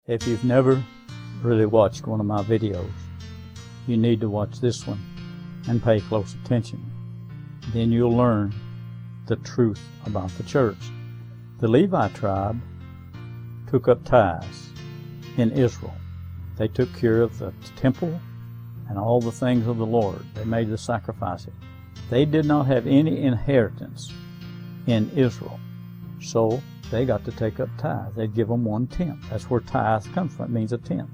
If you've never really watched one of my videos, you need to watch this one and pay close attention. Then you'll learn the truth about the church. The Levi tribe took up tithes in Israel. They took care of the temple and all the things of the Lord. They made the sacrifices. They did not have any inheritance in Israel, so they got to take up tithes. They'd give them 1/10. That's where tithe comes from. It means a tenth.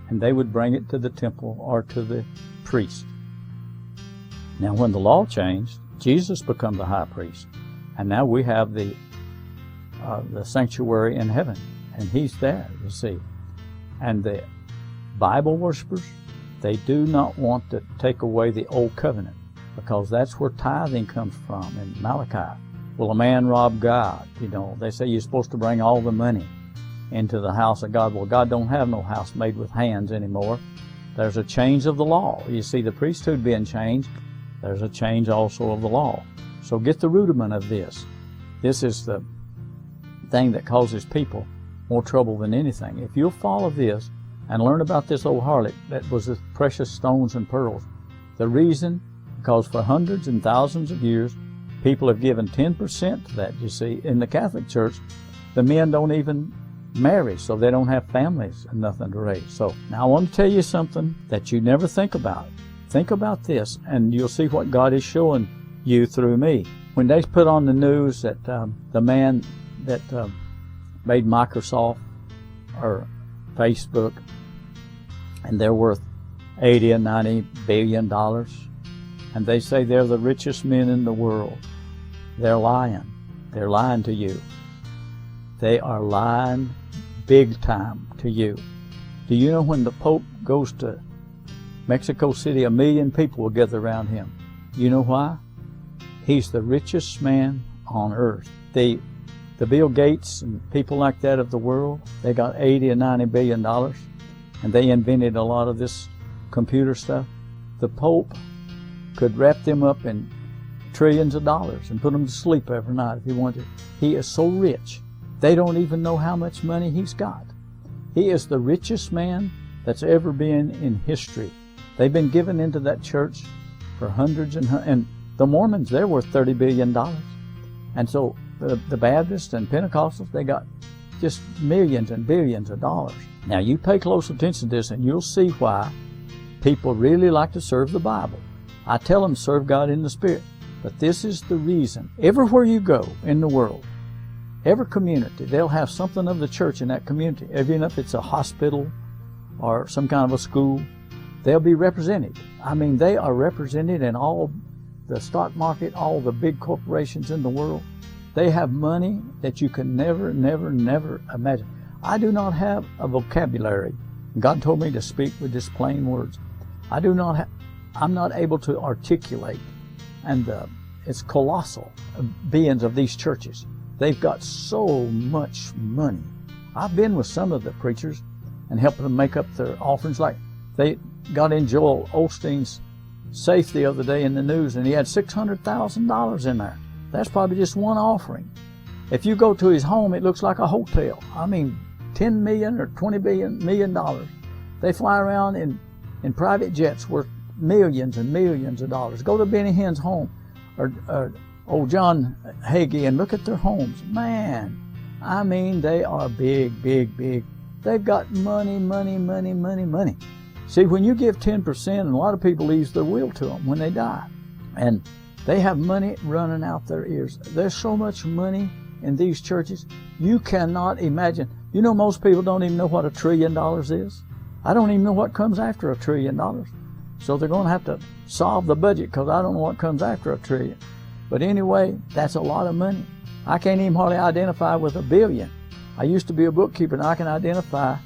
And they would bring it to the temple or to the priest. Now when the law changed, Jesus became the high priest. And now we have the sanctuary in heaven. And he's there, you see. And the Bible worshipers, they do not want to take away the old covenant, because that's where tithing comes from in Malachi. Will a man rob God? You know, they say you're supposed to bring all the money into the house of God. Well, God don't have no house made with hands anymore. There's a change of the law. You see the priesthood being changed. There's a change also of the law. So get the rudiment of this. This is the thing that causes people more trouble than anything. If you'll follow this and learn about this old harlot that was the precious stones and pearls, the reason, because for hundreds and thousands of years, people have given 10% to that. You see, in the Catholic Church, the men don't even marry, so they don't have families and nothing to raise. So now I want to tell you something that you never think about. Think about this, and you'll see what God is showing you through me. When they put on the news that the man that made Microsoft or Facebook, and they're worth $80 and $90 billion, and they say they're the richest men in the world, they're lying. They're lying to you. They are lying big time to you. Do you know when the Pope goes to Mexico City, 1 million people will gather around him? You know why? He's the richest man on earth. The Bill Gates and people like that of the world, they got $80 and $90 billion, and they invented a lot of this computer stuff. The Pope could wrap them up in trillions of dollars and put them to sleep every night if he wanted. He is so rich, they don't even know how much money he's got. He is the richest man that's ever been in history. They've been given into that church for hundreds and the Mormons, they're worth $30 billion. And so the Baptists and Pentecostals, they got just millions and billions of dollars. Now you pay close attention to this and you'll see why people really like to serve the Bible. I tell them serve God in the Spirit. But this is the reason. Everywhere you go in the world, every community, they'll have something of the church in that community. Even if it's a hospital or some kind of a school, they'll be represented. I mean, they are represented in all the stock market, all the big corporations in the world. They have money that you can never, never, never imagine. I do not have a vocabulary. God told me to speak with just plain words. I'm not able to articulate, and it's colossal beings of these churches. They've got so much money. I've been with some of the preachers and helped them make up their offerings. Like they got in Joel Osteen's safe the other day in the news, and he had $600,000 in there. That's probably just one offering. If you go to his home, it looks like a hotel. I mean, $10 million or $20 million. They fly around in private jets worth millions and millions of dollars. Go to Benny Hinn's home or old John Hagee and look at their homes. Man, I mean, they are big, big, big. They've got money, money, money, money, money. See, when you give 10%, and a lot of people leaves their will to them when they die, and they have money running out their ears. There's so much money in these churches, you cannot imagine. You know, most people don't even know what $1 trillion is. I don't even know what comes after $1 trillion. So they're going to have to solve the budget, because I don't know what comes after $1 trillion. But anyway, that's a lot of money. I can't even hardly identify with $1 billion. I used to be a bookkeeper, and I can identify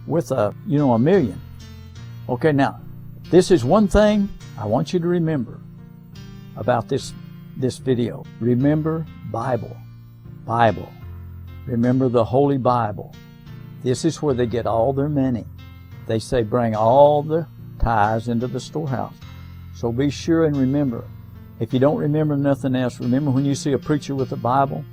with $1 million. Okay, now, this is one thing I want you to remember about this video. Remember Bible. Bible. Remember the Holy Bible. This is where they get all their money. They say bring all the tithes into the storehouse. So be sure and remember. If you don't remember nothing else, remember when you see a preacher with a Bible,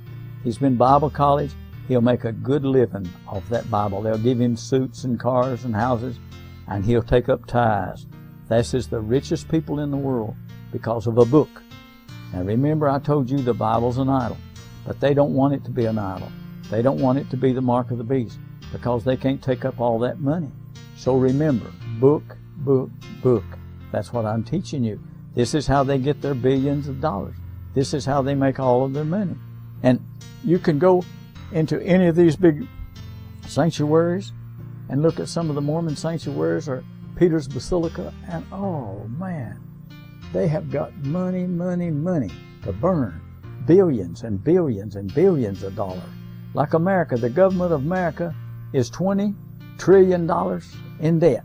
he's been Bible college, he'll make a good living off that Bible. They'll give him suits and cars and houses, and he'll take up tithes. This is the richest people in the world because of a book. Now remember, I told you the Bible's an idol, but they don't want it to be an idol. They don't want it to be the mark of the beast because they can't take up all that money. So remember, book, book, book. That's what I'm teaching you. This is how they get their billions of dollars. This is how they make all of their money. And you can go into any of these big sanctuaries and look at some of the Mormon sanctuaries or Peter's Basilica, and oh man, they have got money, money, money to burn. Billions and billions and billions of dollars. Like America, the government of America is $20 trillion in debt.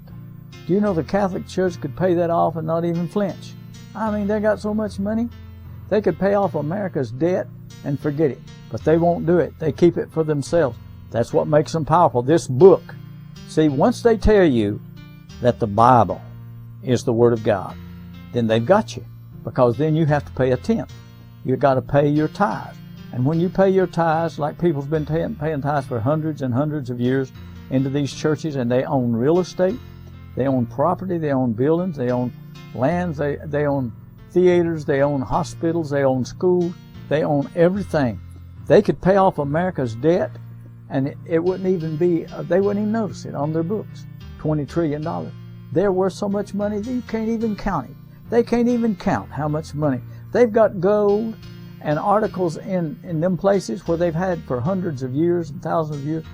Do you know the Catholic Church could pay that off and not even flinch? I mean, they got so much money. They could pay off America's debt and forget it. But they won't do it. They keep it for themselves. That's what makes them powerful. This book. See, once they tell you that the Bible is the Word of God, then they've got you. Because then you have to pay a tenth. You've got to pay your tithes. And when you pay your tithes, like people's been paying tithes for hundreds and hundreds of years into these churches, and they own real estate, they own property, they own buildings, they own lands, they own theaters, they own hospitals, they own schools, they own everything. They could pay off America's debt, and it wouldn't even be, they wouldn't even notice it on their books. $20 trillion. They're worth so much money that you can't even count it. They can't even count how much money. They've got gold and articles in them places where they've had for hundreds of years and thousands of years,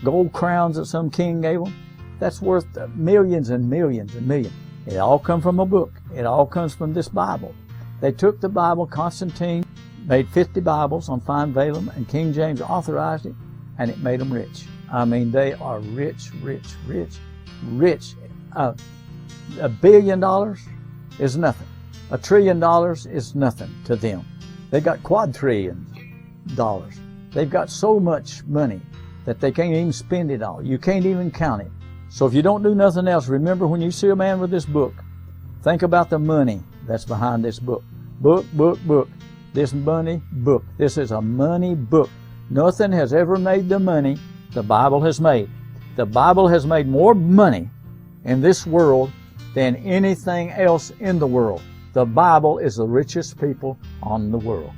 gold crowns that some king gave them. That's worth millions and millions and millions. It all comes from a book. It all comes from this Bible. They took the Bible, Constantine made 50 Bibles on fine vellum, and King James authorized it, and it made them rich. I mean, they are rich, rich, rich, rich. $1 billion is nothing. $1 trillion is nothing to them. They got quadrillions dollars. They've got so much money that they can't even spend it all. You can't even count it. So if you don't do nothing else, remember when you see a man with this book, think about the money that's behind this book. Book, book, book. This money book. This is a money book. Nothing has ever made the money the Bible has made. The Bible has made more money in this world than anything else in the world. The Bible is the richest people on the world.